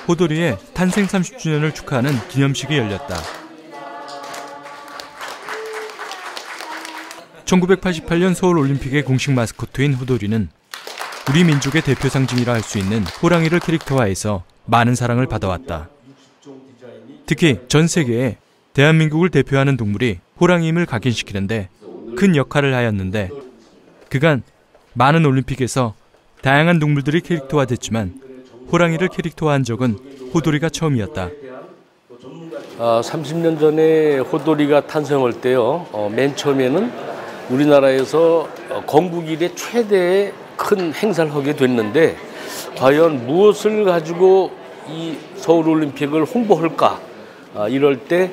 호돌이의 탄생 30주년을 축하하는 기념식이 열렸다. 1988년 서울올림픽의 공식 마스코트인 호돌이는 우리 민족의 대표 상징이라 할 수 있는 호랑이를 캐릭터화해서 많은 사랑을 받아왔다. 특히 전 세계에 대한민국을 대표하는 동물이 호랑이임을 각인시키는데 큰 역할을 하였는데, 그간 많은 올림픽에서 다양한 동물들이 캐릭터화됐지만 호랑이를 캐릭터화한 적은 호돌이가 처음이었다. 30년 전에 호돌이가 탄생할 때요, 맨 처음에는 우리나라에서 건국 이래 최대의 큰 행사를 하게 됐는데, 과연 무엇을 가지고 이 서울올림픽을 홍보할까? 이럴 때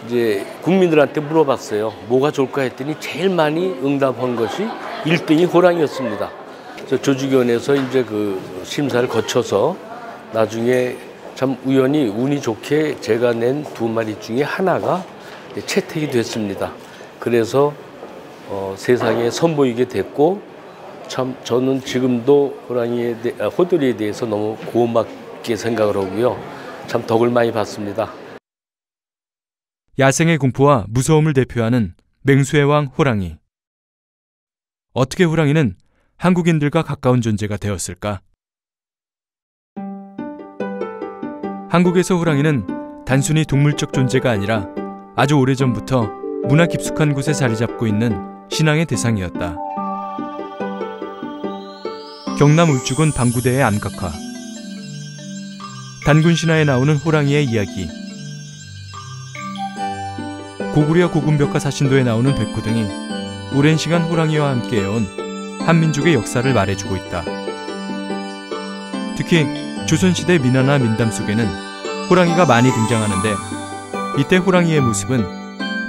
이제 국민들한테 물어봤어요. 뭐가 좋을까 했더니 제일 많이 응답한 것이 1등이 호랑이였습니다. 조직위원회에서 이제 그 심사를 거쳐서 나중에 참 우연히 운이 좋게 제가 낸 2마리 중에 하나가 채택이 됐습니다. 그래서 세상에 선보이게 됐고, 참 저는 지금도 호돌이에 대해서 너무 고맙게 생각을 하고요. 참 덕을 많이 받습니다. 야생의 공포와 무서움을 대표하는 맹수의 왕 호랑이. 어떻게 호랑이는 한국인들과 가까운 존재가 되었을까? 한국에서 호랑이는 단순히 동물적 존재가 아니라 아주 오래전부터 문화 깊숙한 곳에 자리 잡고 있는 신앙의 대상이었다. 경남 울주군 방구대의 암각화, 단군 신화에 나오는 호랑이의 이야기, 고구려 고군벽화 사신도에 나오는 백호 등이 오랜 시간 호랑이와 함께 해온 한민족의 역사를 말해주고 있다. 특히 조선시대 민화나 민담 속에는 호랑이가 많이 등장하는데, 이때 호랑이의 모습은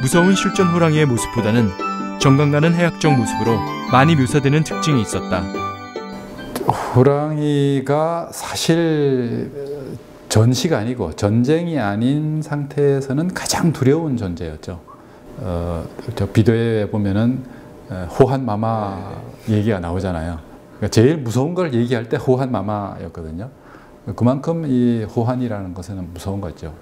무서운 실존 호랑이의 모습보다는 정감 가는 해학적 모습으로 많이 묘사되는 특징이 있었다. 호랑이가 사실 전시가 아니고 전쟁이 아닌 상태에서는 가장 두려운 존재였죠. 저 비도에 보면은 호환마마 얘기가 나오잖아요. 그러니까 제일 무서운 걸 얘기할 때 호환마마였거든요. 그만큼 이 호환이라는 것은 무서운 거죠.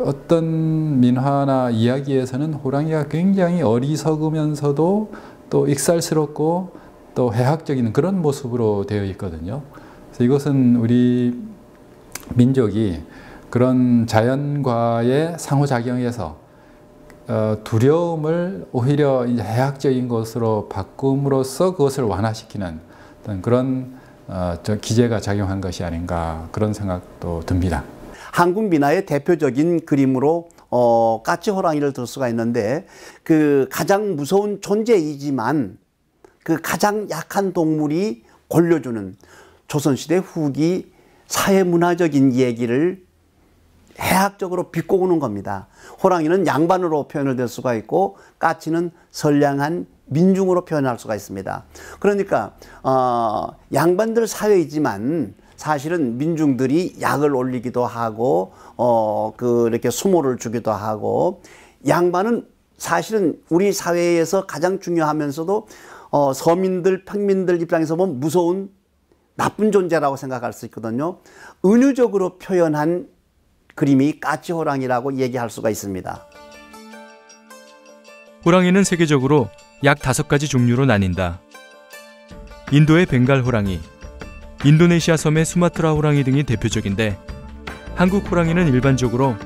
어떤 민화나 이야기에서는 호랑이가 굉장히 어리석으면서도 또 익살스럽고 또 해학적인 그런 모습으로 되어 있거든요. 그래서 이것은 우리 민족이 그런 자연과의 상호작용에서 두려움을 오히려 이제 해학적인 것으로 바꿈으로써 그것을 완화시키는 어떤 그런 기제가 작용한 것이 아닌가, 그런 생각도 듭니다. 한국 민화의 대표적인 그림으로 까치호랑이를 들 수가 있는데, 그 가장 무서운 존재이지만 그 가장 약한 동물이 골려주는 조선시대 후기 사회문화적인 얘기를 해학적으로 비꼬는 겁니다. 호랑이는 양반으로 표현을 될 수가 있고, 까치는 선량한 민중으로 표현할 수가 있습니다. 그러니까 양반들 사회이지만 사실은 민중들이 약을 올리기도 하고 이렇게 수모를 주기도 하고, 양반은 사실은 우리 사회에서 가장 중요하면서도 서민들, 평민들 입장에서 보면 무서운 나쁜 존재라고 생각할 수 있거든요. 은유적으로 표현한 그림이 까치호랑이라고 얘기할 수가 있습니다. 호랑이는 세계적으로 약 5가지 종류로 나뉜다. 인도의 벵갈 호랑이, 인도네시아 섬의 수마트라 호랑이 등이 대표적인데, 한국 호랑이는 일반적으로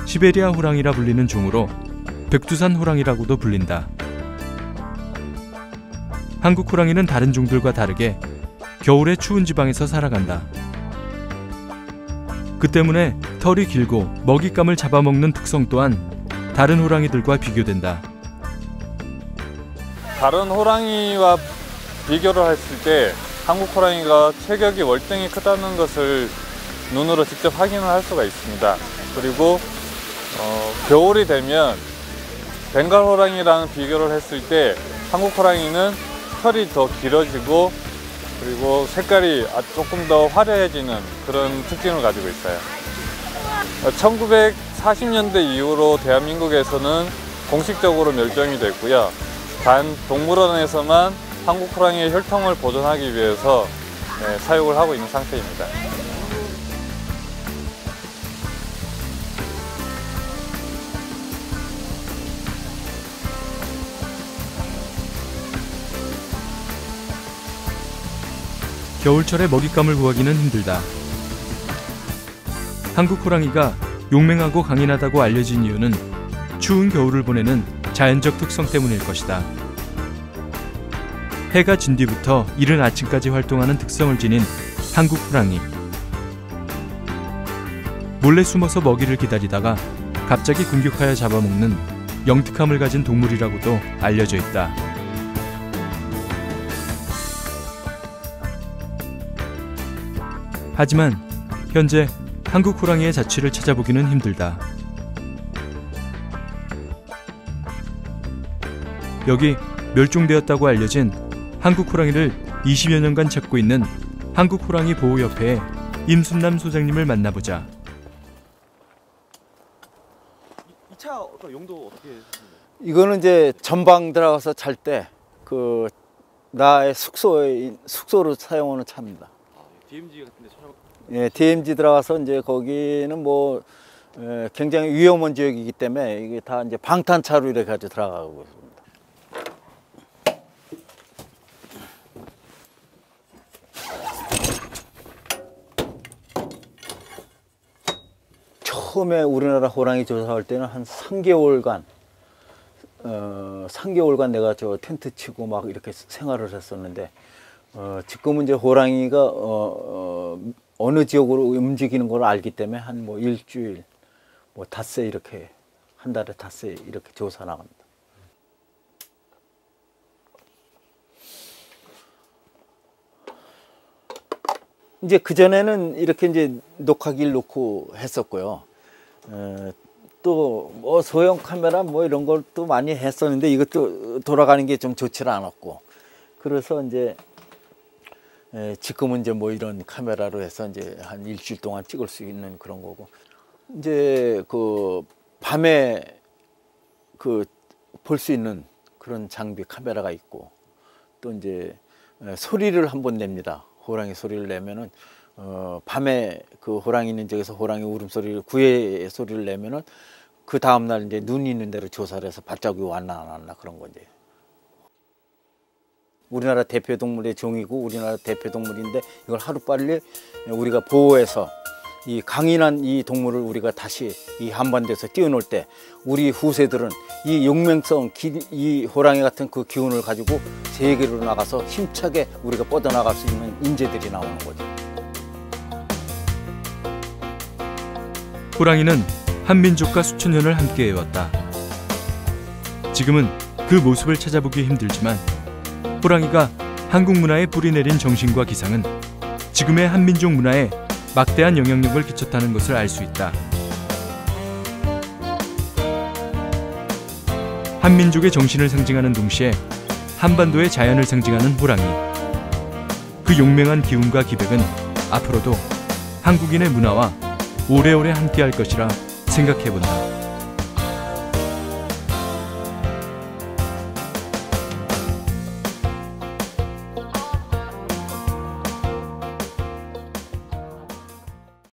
시베리아 호랑이라 불리는 종으로 백두산 호랑이라고도 불린다. 한국 호랑이는 다른 종들과 다르게 겨울에 추운 지방에서 살아간다. 그 때문에 털이 길고 먹잇감을 잡아먹는 특성 또한 다른 호랑이들과 비교된다. 다른 호랑이와 비교를 했을 때 한국 호랑이가 체격이 월등히 크다는 것을 눈으로 직접 확인을 할 수가 있습니다. 그리고 겨울이 되면 벵갈 호랑이랑 비교를 했을 때 한국 호랑이는 털이 더 길어지고, 그리고 색깔이 조금 더 화려해지는 그런 특징을 가지고 있어요. 1940년대 이후로 대한민국에서는 공식적으로 멸종이 됐고요. 단 동물원에서만 한국 호랑이의 혈통을 보존하기 위해서 사육을 하고 있는 상태입니다. 겨울철에 먹잇감을 구하기는 힘들다. 한국 호랑이가 용맹하고 강인하다고 알려진 이유는 추운 겨울을 보내는 자연적 특성 때문일 것이다. 해가 진 뒤부터 이른 아침까지 활동하는 특성을 지닌 한국 호랑이. 몰래 숨어서 먹이를 기다리다가 갑자기 공격하여 잡아먹는 영특함을 가진 동물이라고도 알려져 있다. 하지만 현재 한국 호랑이의 자취를 찾아보기는 힘들다. 여기 멸종되었다고 알려진 한국 호랑이를 20여 년간 찾고 있는 한국 호랑이 보호협회의 임순남 소장님을 만나보자. 이 차 용도 어떻게 하시나요? 이거는 이제 전방 들어가서 잘 때 그 나의 숙소로 사용하는 차입니다. DMZ 같은데 촬영. 예, DMZ 들어가서 이제 거기는 뭐 굉장히 위험한 지역이기 때문에 이게 다 이제 방탄차로 이렇게 가지고 들어가고 있습니다. 처음에 우리나라 호랑이 조사할 때는 한 3개월간 내가 저 텐트 치고 막 이렇게 생활을 했었는데 지금은 이제 호랑이가 어느 지역으로 움직이는 걸 알기 때문에 한 뭐 일주일, 뭐 닷새 이렇게 한 달에 닷새 이렇게 조사 나갑니다. 이제 그 전에는 이렇게 이제 녹화기를 놓고 했었고요. 또 뭐 소형 카메라 뭐 이런 걸 또 많이 했었는데 이것도 돌아가는 게 좀 좋지 않았고, 그래서 이제 지금은 이제 뭐 이런 카메라로 해서 이제 한 일주일 동안 찍을 수 있는 그런 거고, 이제 그 밤에 그 볼 수 있는 그런 장비 카메라가 있고, 또 이제 소리를 한번 냅니다. 호랑이 소리를 내면은 밤에 그 호랑이 있는 지역에서 호랑이 울음소리를 구애 소리를 내면은 그 다음 날 이제 눈이 있는 대로 조사를 해서 발자국이 왔나 안 왔나 그런 거지. 우리나라 대표 동물의 종이고 우리나라 대표 동물인데 이걸 하루빨리 우리가 보호해서 이 강인한 이 동물을 우리가 다시 이 한반도에서 띄워놓을 때 우리 후세들은 이 용맹성, 이 호랑이 같은 그 기운을 가지고 세계로 나가서 힘차게 우리가 뻗어나갈 수 있는 인재들이 나오는 거죠. 호랑이는 한민족과 수천 년을 함께해왔다. 지금은 그 모습을 찾아보기 힘들지만 호랑이가 한국 문화에 뿌리 내린 정신과 기상은 지금의 한민족 문화에 막대한 영향력을 끼쳤다는 것을 알 수 있다. 한민족의 정신을 상징하는 동시에 한반도의 자연을 상징하는 호랑이. 그 용맹한 기운과 기백은 앞으로도 한국인의 문화와 오래오래 함께할 것이라 생각해본다.